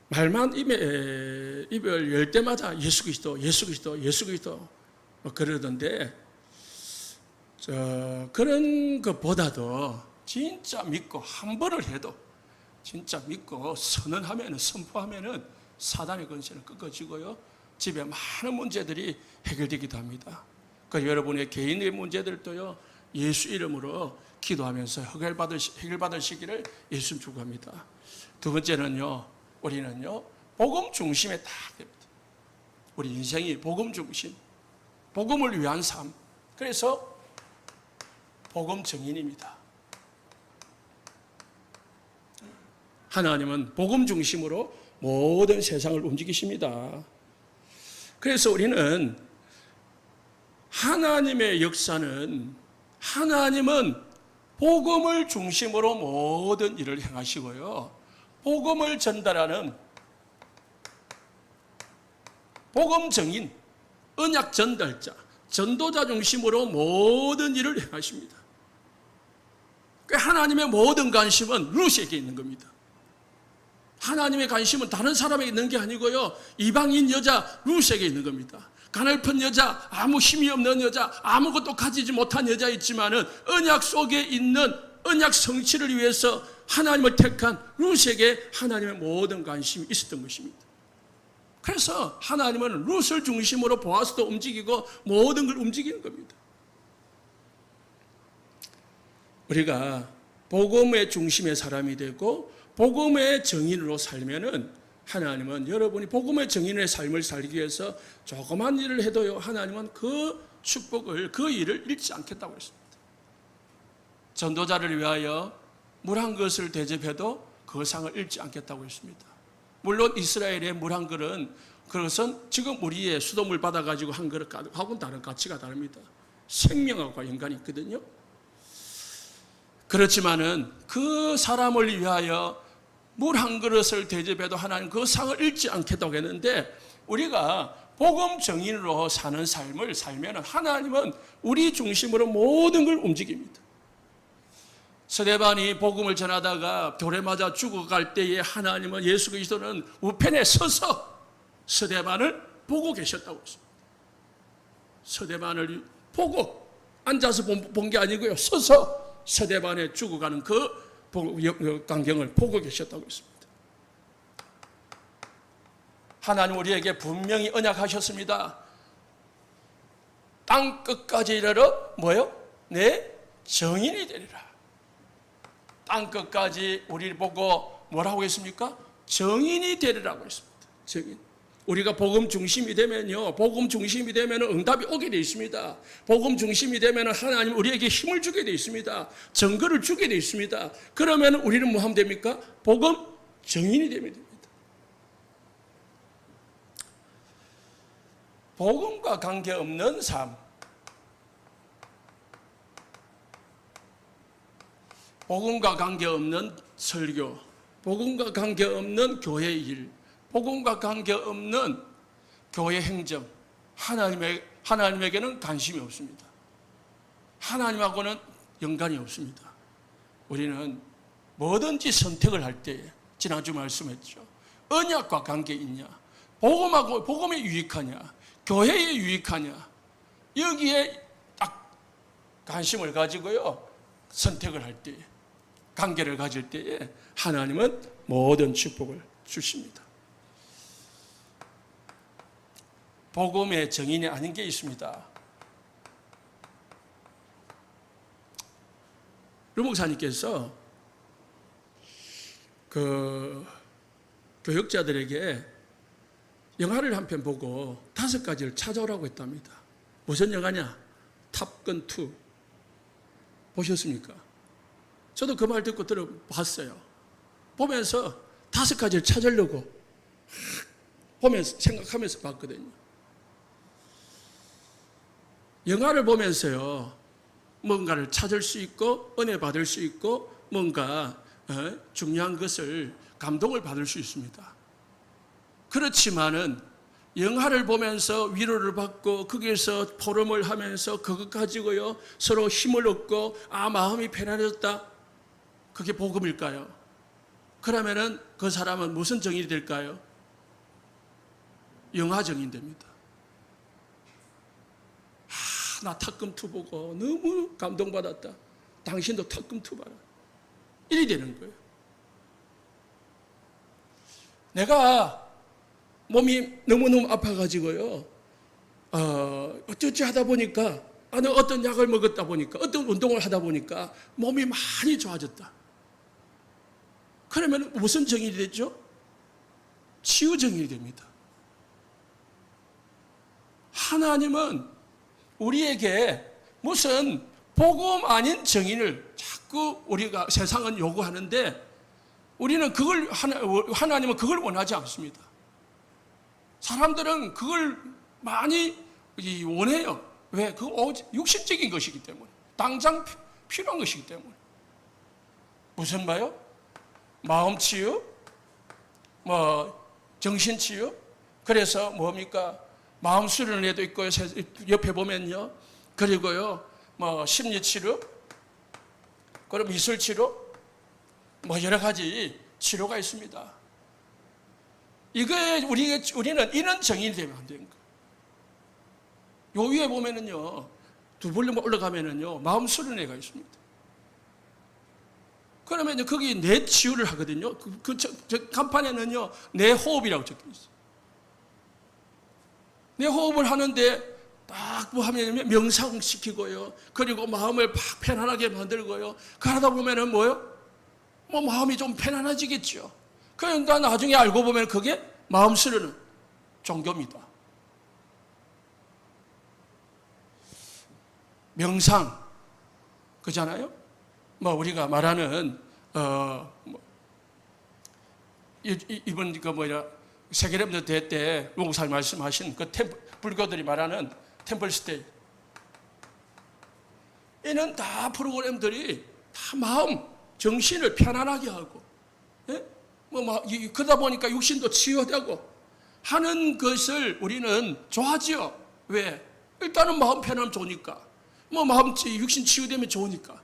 말만 입을 열 때마다 예수 그리스도, 예수 그리스도, 예수 그리스도 뭐 그러던데, 그런 것보다도 진짜 믿고 한 번을 해도 진짜 믿고 선포하면은 사단의 권세는 꺾어지고요, 집에 많은 문제들이 해결되기도 합니다. 그러니까 여러분의 개인의 문제들도요, 예수 이름으로 기도하면서 해결받으시기를 예수님 축복합니다. 두 번째는요, 우리는요, 복음 중심에 딱 됩니다. 우리 인생이 복음 중심, 복음을 위한 삶. 그래서 복음 증인입니다. 하나님은 복음 중심으로 모든 세상을 움직이십니다. 그래서 우리는 하나님의 역사는, 하나님은 복음을 중심으로 모든 일을 행하시고요, 복음을 전달하는 복음 증인, 언약 전달자, 전도자 중심으로 모든 일을 행하십니다. 하나님의 모든 관심은 루시에게 있는 겁니다. 하나님의 관심은 다른 사람에게 있는 게 아니고요, 이방인 여자 루시에게 있는 겁니다. 가냘픈 여자, 아무 힘이 없는 여자, 아무것도 가지지 못한 여자 있지만은 언약 속에 있는 언약 성취를 위해서 하나님을 택한 룻에게 하나님의 모든 관심이 있었던 것입니다. 그래서 하나님은 룻을 중심으로 보아스도 움직이고 모든 걸 움직이는 겁니다. 우리가 복음의 중심의 사람이 되고 복음의 증인으로 살면은 하나님은 여러분이 복음의 증인의 삶을 살기 위해서 조그만 일을 해도요, 하나님은 그 축복을, 그 일을 잃지 않겠다고 했습니다. 전도자를 위하여 물 한 것을 대접해도 그 상을 잃지 않겠다고 했습니다. 물론 이스라엘의 물 한 그릇은 그것은 지금 우리의 수돗물 받아가지고 한 그릇하고는 다른 가치가 다릅니다. 생명하고 연관이 있거든요. 그렇지만은 그 사람을 위하여 물 한 그릇을 대접해도 하나님 그 상을 잃지 않겠다고 했는데, 우리가 복음 정인으로 사는 삶을 살면 하나님은 우리 중심으로 모든 걸 움직입니다. 스데반이 복음을 전하다가 돌에 맞아 죽어갈 때에 하나님은 예수 그리스도는 우편에 서서 스데반을 보고 계셨다고 했습니다. 스데반을 보고 앉아서 본 게 아니고요, 서서 스데반에 죽어가는 그 광경을 보고 계셨다고 했습니다. 하나님 우리에게 분명히 언약하셨습니다. 땅 끝까지 이르러 뭐요? 내 정인이 되리라. 땅 끝까지 우리를 보고 뭐라고 했습니까? 정인이 되리라고 했습니다. 정인. 우리가 복음 중심이 되면요, 복음 중심이 되면 응답이 오게 되어 있습니다. 복음 중심이 되면 하나님 우리에게 힘을 주게 되어 있습니다. 증거를 주게 되어 있습니다. 그러면 우리는 뭐 하면 됩니까? 복음 정인이 되면 됩니다. 복음과 관계없는 삶, 복음과 관계없는 설교, 복음과 관계없는 교회 일, 복음과 관계없는 교회 행정, 하나님에게는 관심이 없습니다. 하나님하고는 연관이 없습니다. 우리는 뭐든지 선택을 할 때에, 지난주 말씀했죠, 언약과 관계 있냐, 복음에 유익하냐, 교회에 유익하냐, 여기에 딱 관심을 가지고요, 선택을 할 때에, 관계를 가질 때에 하나님은 모든 축복을 주십니다. 복음의 정인이 아닌 게 있습니다. 루 목사님께서 그 교역자들에게 영화를 한 편 보고 5가지를 찾아오라고 했답니다. 무슨 영화냐? 탑건 2. 보셨습니까? 저도 그 말 듣고 들어봤어요. 보면서 5가지를 찾으려고 보면서 생각하면서 봤거든요. 영화를 보면서요, 뭔가를 찾을 수 있고 은혜 받을 수 있고 뭔가 중요한 것을, 감동을 받을 수 있습니다. 그렇지만은 영화를 보면서 위로를 받고 거기에서 포럼을 하면서 그것 가지고요 서로 힘을 얻고 마음이 편안해졌다, 그게 복음일까요? 그러면은 그 사람은 무슨 정인이 될까요? 영화 정인 됩니다. 나 탑건2 보고 너무 감동받았다, 당신도 탑건2 봐라, 이리 되는 거예요. 내가 몸이 너무너무 아파가지고요, 어쩌지 하다 보니까, 어떤 약을 먹었다 보니까, 어떤 운동을 하다 보니까 몸이 많이 좋아졌다. 그러면 무슨 정인이 되죠? 치유 정인이 됩니다. 하나님은 우리에게 무슨 복음 아닌 정인을 자꾸 우리가, 세상은 요구하는데 우리는 그걸, 하나님은 그걸 원하지 않습니다. 사람들은 그걸 많이 원해요. 왜? 그거 육신적인 것이기 때문에, 당장 필요한 것이기 때문에. 무슨 말요? 마음 치유, 정신 치유. 그래서 뭡니까? 마음 수련회도 있고요, 옆에 보면요. 그리고요, 심리 치료, 그리고 미술 치료, 여러 가지 치료가 있습니다. 이거에 우리는 이런 정인이 되면 안 되는 거예요. 요 위에 보면은요, 두 볼륨 올라가면은요, 마음 수련회가 있습니다. 그러면 이제 거기 뇌 치유를 하거든요. 저 간판에는요, 뇌 호흡이라고 적혀 있어요. 뇌 호흡을 하는데 딱 뭐 하면 명상시키고요. 그리고 마음을 팍 편안하게 만들고요. 그러다 보면은 뭐요? 마음이 좀 편안해지겠죠. 그러니까 나중에 알고 보면 그게 마음 수련은 종교입니다. 명상, 그잖아요? 우리가 말하는 이번 세계렘너 대회 때 용사님 말씀하신 그 불교들이 말하는 템플스테이, 이는 다 프로그램들이 다 마음, 정신을 편안하게 하고, 예? 그러다 보니까 육신도 치유되고 하는 것을 우리는 좋아하지요. 왜? 일단은 마음 편하면 좋으니까. 육신 치유되면 좋으니까.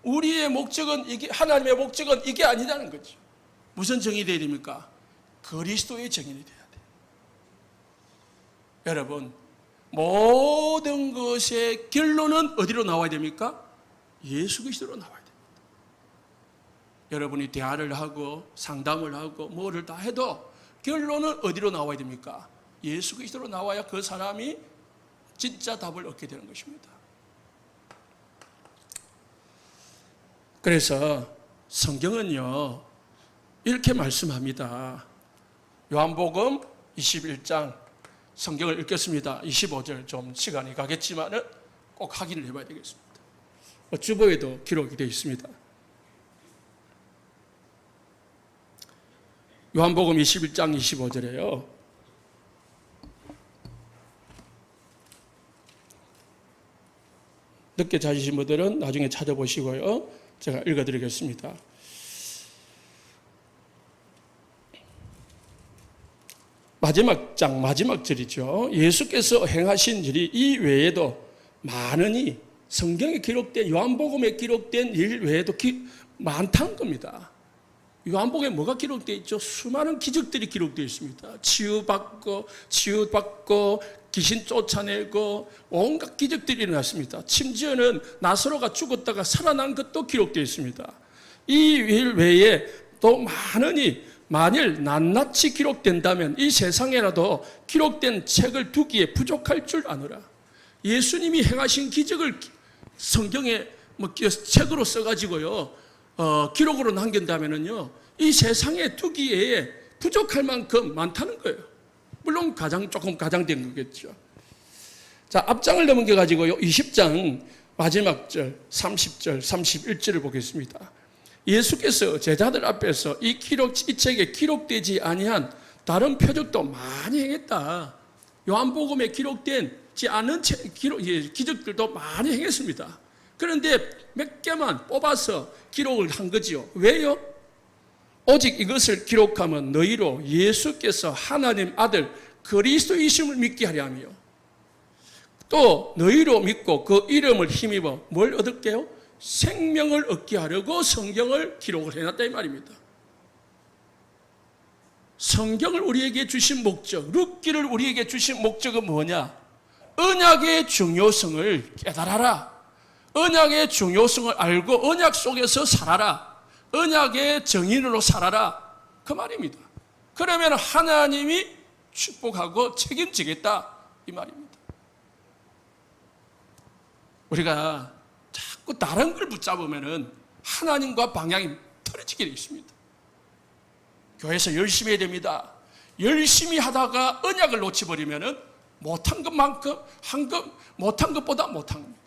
우리의 목적은 하나님의 목적은 이게 아니라는 거죠. 무슨 정의 되어야 됩니까? 그리스도의 정의이 돼야 돼요. 여러분, 모든 것의 결론은 어디로 나와야 됩니까? 예수 그리스도로 나와야 됩니다. 여러분이 대화를 하고 상담을 하고 뭐를 다 해도 결론은 어디로 나와야 됩니까? 예수 그리스도로 나와야 그 사람이 진짜 답을 얻게 되는 것입니다. 그래서 성경은요, 이렇게 말씀합니다. 요한복음 21장 성경을 읽겠습니다. 25절 좀 시간이 가겠지만 꼭 확인을 해봐야 되겠습니다. 주보에도 기록이 되어 있습니다. 요한복음 21장 25절에요. 늦게 자시신 분들은 나중에 찾아보시고요. 제가 읽어드리겠습니다. 마지막 장, 마지막 절이죠. 예수께서 행하신 일이 이 외에도 많으니 성경에 기록된, 요한복음에 기록된 일 외에도 많다는 겁니다. 요한복음에 뭐가 기록되어 있죠? 수많은 기적들이 기록되어 있습니다. 치유받고 귀신 쫓아내고 온갖 기적들이 일어났습니다. 심지어는 나사로가 죽었다가 살아난 것도 기록되어 있습니다. 이 일 외에 또 많으니 만일 낱낱이 기록된다면 이 세상에라도 기록된 책을 두기에 부족할 줄 아노라. 예수님이 행하신 기적을 성경에 책으로 써가지고요, 기록으로 남긴다면은요, 이 세상에 두기에 부족할 만큼 많다는 거예요. 물론 조금 가장된 거겠죠. 자, 앞장을 넘겨가지고요, 20장 마지막 절, 30절, 31절을 보겠습니다. 예수께서 제자들 앞에서 이 책에 기록되지 아니한 다른 표적도 많이 행했다. 요한복음에 기록되지 않은 기적들도 많이 행했습니다. 그런데 몇 개만 뽑아서 기록을 한 거지요. 왜요? 오직 이것을 기록하면 너희로 예수께서 하나님 아들 그리스도이심을 믿게 하려 하며 또 너희로 믿고 그 이름을 힘입어 뭘 얻을게요? 생명을 얻게 하려고 성경을 기록을 해놨다 이 말입니다. 성경을 우리에게 주신 목적, 룻기를 우리에게 주신 목적은 뭐냐? 언약의 중요성을 깨달아라. 언약의 중요성을 알고 언약 속에서 살아라. 언약의 정인으로 살아라. 그 말입니다. 그러면 하나님이 축복하고 책임지겠다 이 말입니다. 우리가 자꾸 다른 걸 붙잡으면 하나님과 방향이 틀어지게 되어 있습니다. 교회에서 열심히 해야 됩니다. 열심히 하다가 언약을 놓쳐버리면 못한 것만큼 못한 것보다 못한 겁니다.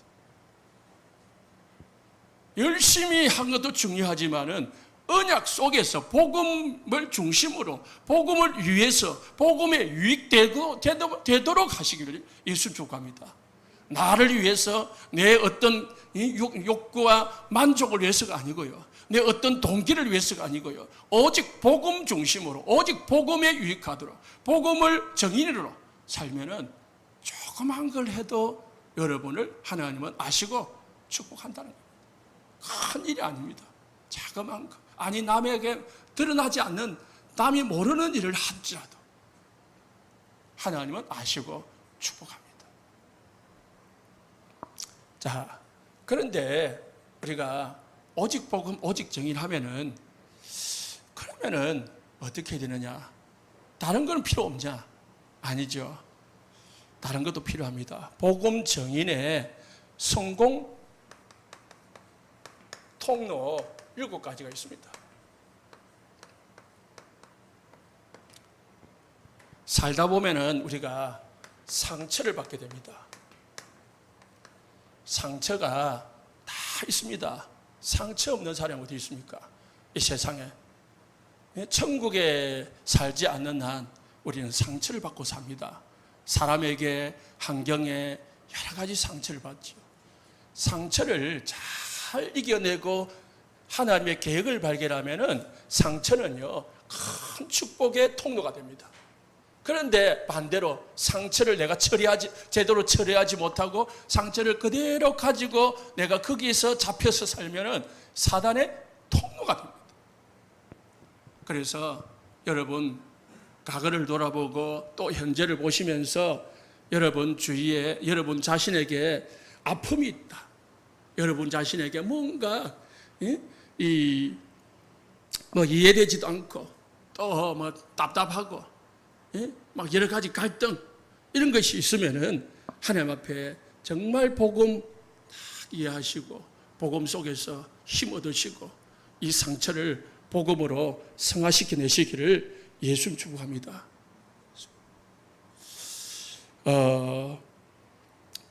열심히 한 것도 중요하지만은 언약 속에서 복음을 중심으로 복음을 위해서 복음에 유익되도록 하시기를 예수 축복합니다. 나를 위해서 내 어떤 욕구와 만족을 위해서가 아니고요. 내 어떤 동기를 위해서가 아니고요. 오직 복음 중심으로 오직 복음에 유익하도록 복음을 정인으로 살면은 조그만 걸 해도 여러분을 하나님은 아시고 축복한다는 거예요. 큰 일이 아닙니다. 자그마한 거. 아니 남에게 드러나지 않는 남이 모르는 일을 할지라도 하나님은 아시고 축복합니다. 자, 그런데 우리가 오직 복음, 오직 정의를 하면은 그러면은 어떻게 되느냐? 다른 건 필요 없냐? 아니죠. 다른 것도 필요합니다. 복음 정인의 성공 통로 7가지가 있습니다. 살다 보면은 우리가 상처를 받게 됩니다. 상처가 다 있습니다. 상처 없는 사람이 어디 있습니까? 이 세상에. 천국에 살지 않는 한 우리는 상처를 받고 삽니다. 사람에게, 환경에 여러 가지 상처를 받죠. 상처를 잘 이겨내고 하나님의 계획을 발견하면은 상처는요, 큰 축복의 통로가 됩니다. 그런데 반대로 상처를 내가 제대로 처리하지 못하고 상처를 그대로 가지고 내가 거기에서 잡혀서 살면은 사단의 통로가 됩니다. 그래서 여러분, 과거를 돌아보고 또 현재를 보시면서 여러분 주위에 여러분 자신에게 아픔이 있다. 여러분 자신에게 뭔가 이해되지도 않고 또 답답하고 막 여러 가지 갈등 이런 것이 있으면은 하나님 앞에 정말 복음 딱 이해하시고 복음 속에서 힘 얻으시고 이 상처를 복음으로 승화시켜 내시기를 예수님 축복합니다.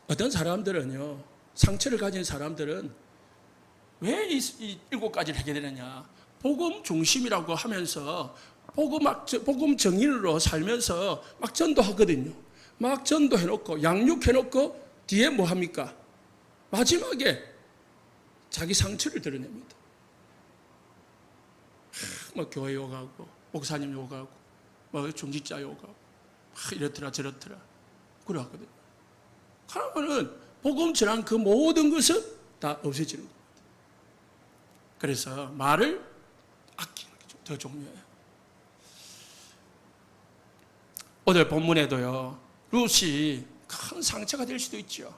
어떤 사람들은요, 상처를 가진 사람들은 왜 이 7가지를 하게 되느냐? 복음 중심이라고 하면서 복음 정인으로 살면서 막 전도하거든요. 막 전도해놓고 양육해놓고 뒤에 뭐 합니까? 마지막에 자기 상처를 드러냅니다. 뭐 교회 욕하고 목사님 욕하고 뭐 중직자 욕하고 이렇더라 저렇더라 그래 하거든요. 그러면은 복음 전한 그 모든 것은 다 없어지는 겁니다. 그래서 말을 아끼는 게 더 중요해요. 오늘 본문에도요, 룻이 큰 상처가 될 수도 있죠.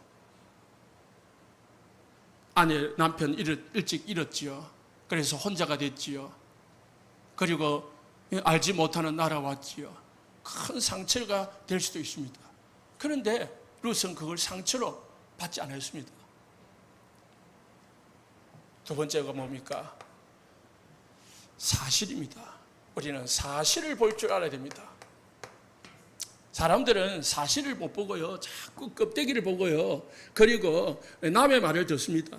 아내, 남편 일찍 잃었지요. 그래서 혼자가 됐지요. 그리고 알지 못하는 나라 왔지요. 큰 상처가 될 수도 있습니다. 그런데 룻은 그걸 상처로 받지 않았습니다. 두 번째가 뭡니까? 사실입니다. 우리는 사실을 볼 줄 알아야 됩니다. 사람들은 사실을 못 보고요, 자꾸 껍데기를 보고요, 그리고 남의 말을 듣습니다.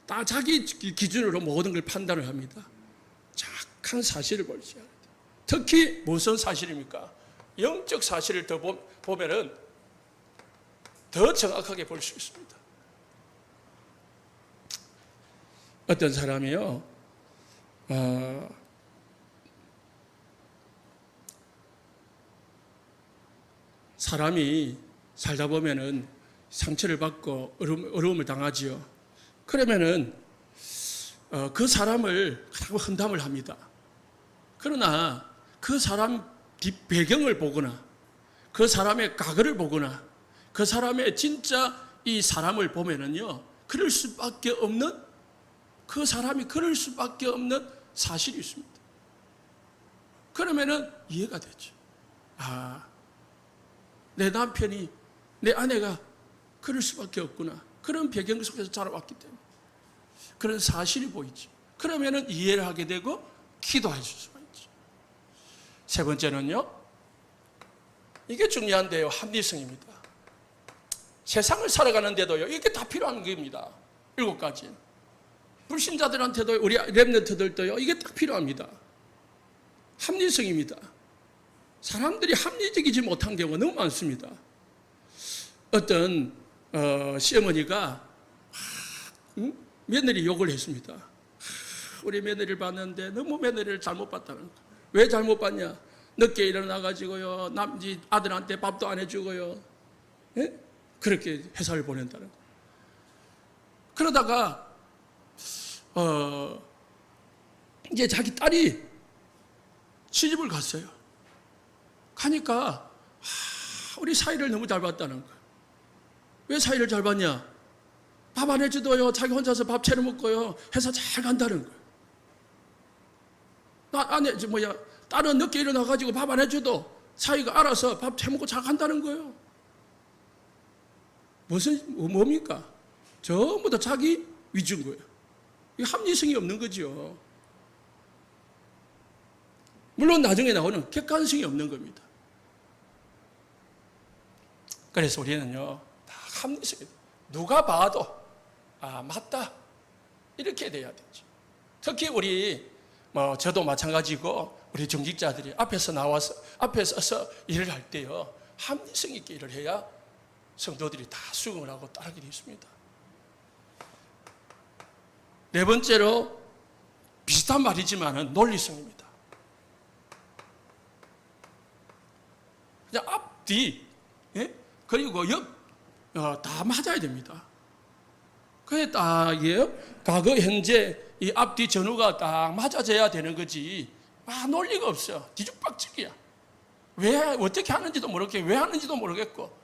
다 자기 기준으로 모든 걸 판단을 합니다. 정확한 사실을 볼 줄 알아야 돼요. 특히 무슨 사실입니까? 영적 사실을 더 보면은 더 정확하게 볼 수 있습니다. 어떤 사람이요, 사람이 살다 보면은 상처를 받고 어려움을 당하지요. 그러면은 그 사람을 험담을 합니다. 그러나 그 사람 뒷 배경을 보거나 그 사람의 과거를 보거나 그 사람의 진짜 이 사람을 보면은요, 그럴 수밖에 없는, 그 사람이 그럴 수밖에 없는 사실이 있습니다. 그러면은 이해가 되죠. 아, 내 남편이, 내 아내가 그럴 수밖에 없구나. 그런 배경 속에서 자라왔기 때문에. 그런 사실이 보이죠. 그러면은 이해를 하게 되고 기도할 수가 있죠. 세 번째는요, 이게 중요한데요, 합리성입니다. 세상을 살아가는데도요, 이게 다 필요한 겁니다. 7가지. 불신자들한테도, 우리 렘넌트들도요, 이게 딱 필요합니다. 합리성입니다. 사람들이 합리적이지 못한 경우가 너무 많습니다. 어떤 시어머니가 며느리 욕을 했습니다. 우리 며느리를 봤는데 너무 며느리를 잘못 봤다는 거예요. 왜 잘못 봤냐? 늦게 일어나가지고요, 아들한테 밥도 안 해주고요, 예? 그렇게 회사를 보낸다는 거예요. 그러다가 이제 자기 딸이 시집을 갔어요. 가니까 우리 사이를 너무 잘 봤다는 거예요. 왜 사이를 잘 봤냐? 밥 안 해줘도요, 자기 혼자서 밥 차려 먹고요, 회사 잘 간다는 거예요. 딸은 늦게 일어나가지고 밥 안 해줘도 사이가 알아서 밥 해먹고 잘 간다는 거예요. 뭡니까? 전부 다 자기 위주인 거예요. 이 합리성이 없는 거죠. 물론 나중에 나오는 객관성이 없는 겁니다. 그래서 우리는요, 다 합리성이에요. 누가 봐도, 아, 맞다. 이렇게 돼야 되죠. 특히 우리 저도 마찬가지고 우리 정직자들이 앞에 서서 일을 할 때요, 합리성 있게 일을 해야 성도들이 다 수긍을 하고 따르게 되어 있습니다. 네 번째로 비슷한 말이지만 논리성입니다. 그냥 앞, 뒤, 예? 그리고 다 맞아야 됩니다. 그게 딱 과거, 현재 이 앞뒤 전후가 딱 맞아져야 되는 거지. 논리가 없어. 뒤죽박죽이야. 왜 어떻게 하는지도 모르겠고 왜 하는지도 모르겠고.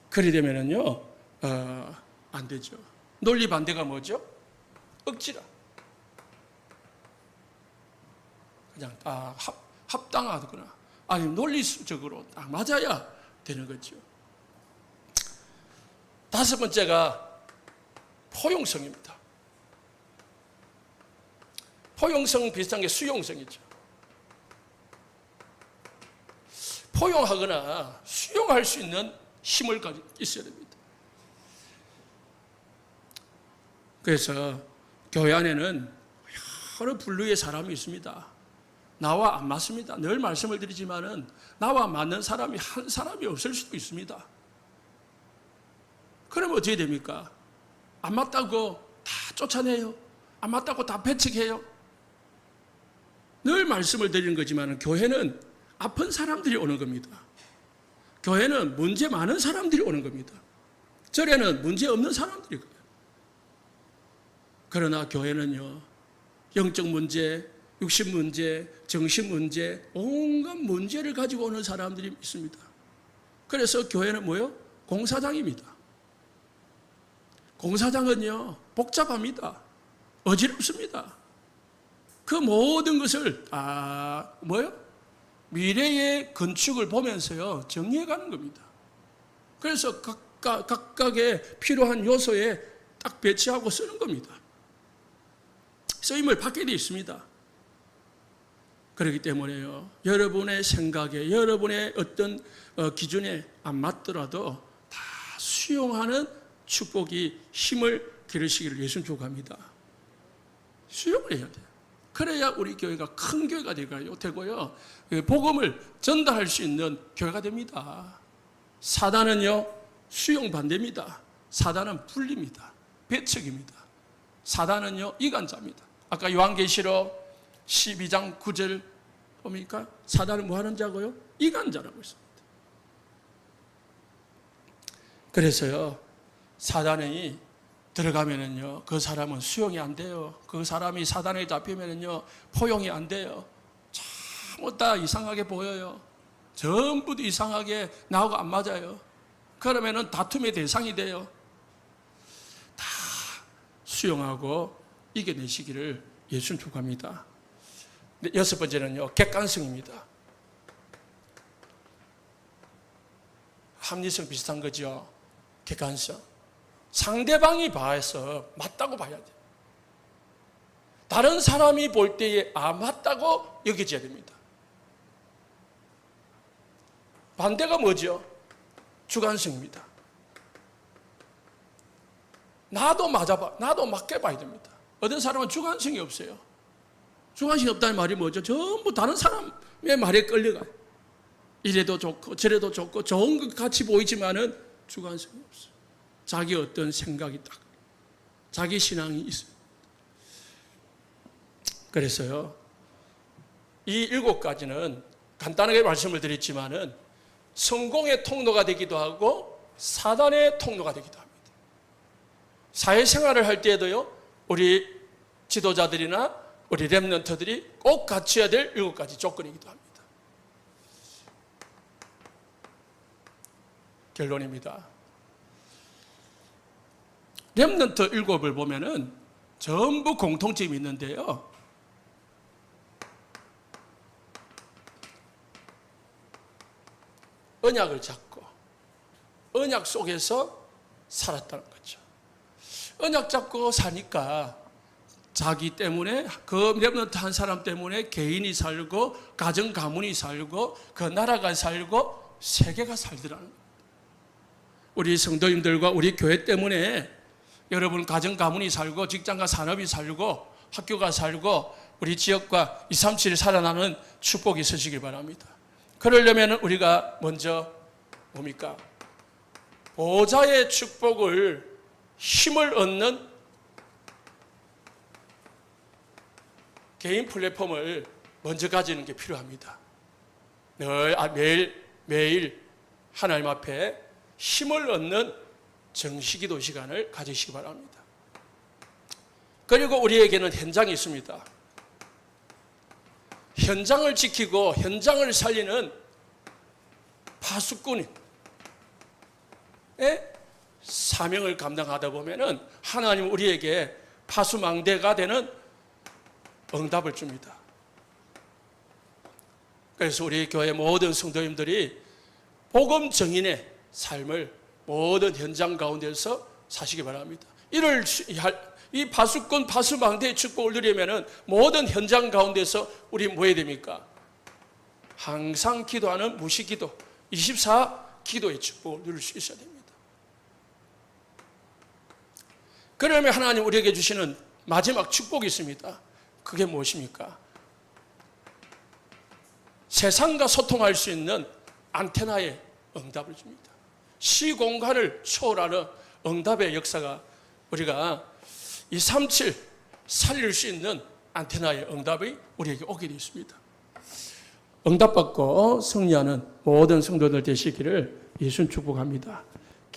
그리 되면은요 안 되죠. 논리 반대가 뭐죠? 억지라. 그냥 딱 합당하거나 아니면 논리적으로 딱 맞아야 되는 거죠. 다섯 번째가 포용성입니다. 포용성 비슷한 게 수용성이죠. 포용하거나 수용할 수 있는 힘을 가지고 있어야 됩니다. 그래서 교회 안에는 여러 분류의 사람이 있습니다. 나와 안 맞습니다. 늘 말씀을 드리지만은 나와 맞는 사람이 한 사람이 없을 수도 있습니다. 그러면 어떻게 됩니까? 안 맞다고 다 쫓아내요. 안 맞다고 다 배척해요. 늘 말씀을 드리는 거지만 교회는 아픈 사람들이 오는 겁니다. 교회는 문제 많은 사람들이 오는 겁니다. 절에는 문제 없는 사람들이 가요. 그러나 교회는요, 영적 문제, 육신 문제, 정신 문제, 온갖 문제를 가지고 오는 사람들이 있습니다. 그래서 교회는 뭐요? 공사장입니다. 공사장은요, 복잡합니다. 어지럽습니다. 그 모든 것을 미래의 건축을 보면서요, 정리해가는 겁니다. 그래서 각각의 필요한 요소에 딱 배치하고 쓰는 겁니다. 쓰임을 받게 되어 있습니다. 그렇기 때문에요, 여러분의 생각에, 여러분의 어떤 기준에 안 맞더라도 다 수용하는 축복이 힘을 기르시기를 예수님 축복합니다. 수용을 해야 돼요. 그래야 우리 교회가 큰 교회가 되고요, 복음을 전달할 수 있는 교회가 됩니다. 사단은요, 수용 반대입니다. 사단은 분리입니다. 배척입니다. 사단은요, 이간자입니다. 아까 요한계시록 12장 9절 봅니까? 사단은 뭐 하는 자고요? 이간자라고 했습니다. 그래서요, 사단이 들어가면은요, 그 사람은 수용이 안 돼요. 그 사람이 사단에 잡히면은요, 포용이 안 돼요. 전부 다 이상하게 보여요. 전부 다 이상하게 나하고 안 맞아요. 그러면은 다툼의 대상이 돼요. 다 수용하고 이겨내시기를 예수님 축복합니다. 여섯 번째는요, 객관성입니다. 합리성 비슷한 거죠. 객관성. 상대방이 봐서 맞다고 봐야 돼요. 다른 사람이 볼 때에 맞다고 여겨져야 됩니다. 반대가 뭐죠? 주관성입니다. 나도 맞게 봐야 됩니다. 어떤 사람은 주관성이 없어요. 주관성이 없다는 말이 뭐죠? 전부 다른 사람의 말에 끌려가요. 이래도 좋고 저래도 좋고 좋은 것 같이 보이지만은 주관성이 없어요. 자기 어떤 생각이 딱, 자기 신앙이 있어요. 그래서요, 이 7가지는 간단하게 말씀을 드렸지만은 성공의 통로가 되기도 하고 사단의 통로가 되기도 합니다. 사회생활을 할 때에도요, 우리 지도자들이나 우리 렘넌트들이 꼭 갖춰야 될 7가지 조건이기도 합니다. 결론입니다. 렘넌트 7을 보면은 전부 공통점이 있는데요, 언약을 잡고 언약 속에서 살았다는 거죠. 언약 잡고 사니까 자기 때문에, 그 렘넌트 한 사람 때문에 개인이 살고 가정 가문이 살고 그 나라가 살고 세계가 살더라는 거예요. 우리 성도님들과 우리 교회 때문에 여러분 가정 가문이 살고 직장과 산업이 살고 학교가 살고 우리 지역과 237이 살아나는 축복이 있으시길 바랍니다. 그러려면 우리가 먼저 뭡니까? 보좌의 축복을 힘을 얻는 개인 플랫폼을 먼저 가지는 게 필요합니다. 매일 하나님 앞에 힘을 얻는 정시기도 시간을 가지시기 바랍니다. 그리고 우리에게는 현장이 있습니다. 현장을 지키고 현장을 살리는 파수꾼의 사명을 감당하다 보면은 하나님 우리에게 파수망대가 되는 응답을 줍니다. 그래서 우리 교회 모든 성도님들이 복음 증인의 삶을 모든 현장 가운데서 사시기 바랍니다. 이 파수꾼 파수망대의 축복을 누리려면 모든 현장 가운데서 우리 뭐 해야 됩니까? 항상 기도하는 무시기도 24 기도의 축복을 누릴 수 있어야 됩니다. 그러면 하나님 우리에게 주시는 마지막 축복이 있습니다. 그게 무엇입니까? 세상과 소통할 수 있는 안테나의 응답을 줍니다. 시공간을 초월하는 응답의 역사가 우리가 237 살릴 수 있는 안테나의 응답이 우리에게 오게 되어 있습니다. 응답받고 승리하는 모든 성도들 되시기를 예수님 축복합니다.